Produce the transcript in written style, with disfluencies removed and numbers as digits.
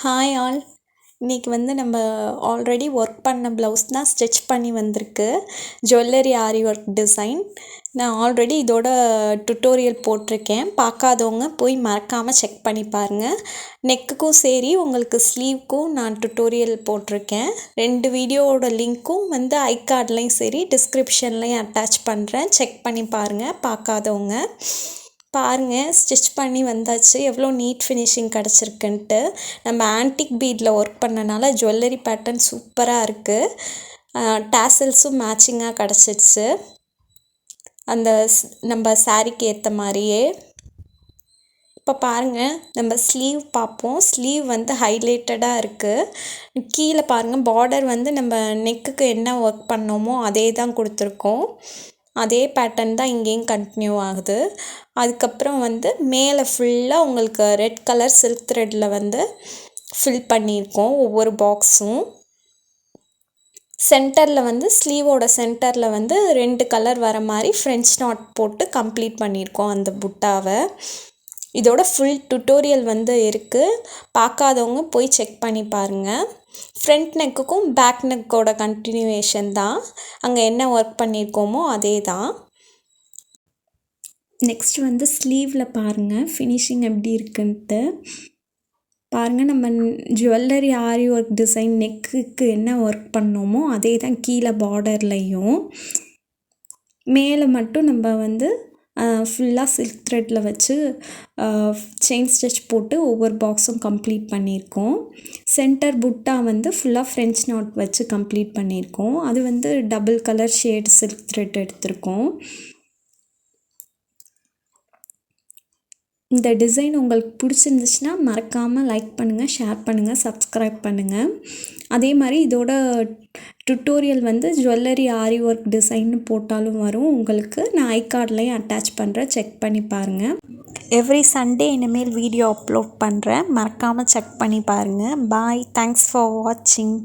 Hi all. இன்றைக்கி நம்ம already work பண்ண ப்ளவுஸ் தான் ஸ்டிச் பண்ணி வந்திருக்கு. ஜுவல்லரி ஆரி ஒர்க் டிசைன். நான் ஆல்ரெடி இதோட டுட்டோரியல் போட்டிருக்கேன். பார்க்காதவங்க போய் மறக்காமல் செக் பண்ணி பாருங்கள். நெக்குக்கும் சரி உங்களுக்கு ஸ்லீவ்க்கும் நான் டுட்டோரியல் போட்டிருக்கேன். 2 வீடியோவோட லிங்க்கும் ஐகார்ட்லேயும் சரி டிஸ்கிரிப்ஷன்லேயும் அட்டாச் பண்ணுறேன். செக் பண்ணி பாருங்கள் பார்க்காதவங்க. பாருங்கள், ஸ்டிச் பண்ணி வந்தாச்சு. எவ்வளோ நீட் ஃபினிஷிங் கிடச்சிருக்குன்ட்டு. நம்ம ஆன்டிக் பீடில் ஒர்க் பண்ணனால ஜுவல்லரி பேட்டர்ன் சூப்பராக இருக்குது. டேசல்ஸும் மேட்சிங்காக கிடச்சிருச்சு. அந்த நம்ம சாரீக்கு ஏற்ற மாதிரியே. இப்போ பாருங்கள், நம்ம ஸ்லீவ் பார்ப்போம். ஸ்லீவ் ஹைலைட்டடாக இருக்குது. கீழே பாருங்கள், பார்டர் நம்ம நெக்குக்கு என்ன ஒர்க் பண்ணோமோ அதே தான் கொடுத்துருக்கோம். அதே பேட்டர்ன் தான் இங்கேயும் கண்டினியூ ஆகுது. அதுக்கப்புறம் மேலே ஃபுல்லாக உங்களுக்கு ரெட் கலர் சில்க் த்ரெட்டில் ஃபில் பண்ணியிருக்கோம் ஒவ்வொரு பாக்ஸும். சென்டரில் ஸ்லீவோட சென்டரில் 2 கலர் வர மாதிரி ஃப்ரெஞ்ச் நாட் போட்டு கம்ப்ளீட் பண்ணியிருக்கோம் அந்த புட்டாவை. இதோட ஃபுல் டுட்டோரியல் இருக்குது. பார்க்காதவங்க போய் செக் பண்ணி பாருங்கள். ஃப்ரண்ட் நெக்குக்கும் பேக் நெக்கோட கண்டினியூவேஷன் தான். அங்கே என்ன ஒர்க் பண்ணியிருக்கோமோ அதே தான். நெக்ஸ்ட் ஸ்லீவில் பாருங்கள் ஃபினிஷிங் எப்படி இருக்குன்ட்டு. பாருங்கள், நம்ம ஜுவல்லரி ஆரி ஒர்க் டிசைன் நெக்குக்கு என்ன ஒர்க் பண்ணோமோ அதே தான் கீழே பார்டர்லையும். மேலே மட்டும் நம்ம ஃபுல்லாக சில்க் த்ரெட்டில் வச்சு செயின் ஸ்டிச் போட்டு ஒவ்வொரு பாக்ஸும் கம்ப்ளீட் பண்ணியிருக்கோம். சென்டர் புட்டா ஃபுல்லாக ஃப்ரெஞ்ச் நாட் வச்சு கம்ப்ளீட் பண்ணியிருக்கோம். அது double colour shade silk thread எடுத்திருக்கோம். இந்த டிசைன் உங்களுக்கு பிடிச்சிருந்துச்சுன்னா மறக்காமல் லைக் பண்ணுங்கள், ஷேர் பண்ணுங்கள், சப்ஸ்கிரைப் பண்ணுங்கள். அதே மாதிரி இதோட டுட்டோரியல் ஜுவல்லரி ஆரி ஒர்க் டிசைன்னு போட்டாலும் வரும் உங்களுக்கு. நான் ஐகார்ட்லேயும் அட்டாச் பண்ணுறேன், செக் பண்ணி பாருங்கள். எவ்ரி சண்டே இனிமேல் வீடியோ அப்லோட் பண்ணுறேன், மறக்காமல் செக் பண்ணி பாருங்கள். பாய், தேங்க்ஸ் ஃபார் வாட்சிங்.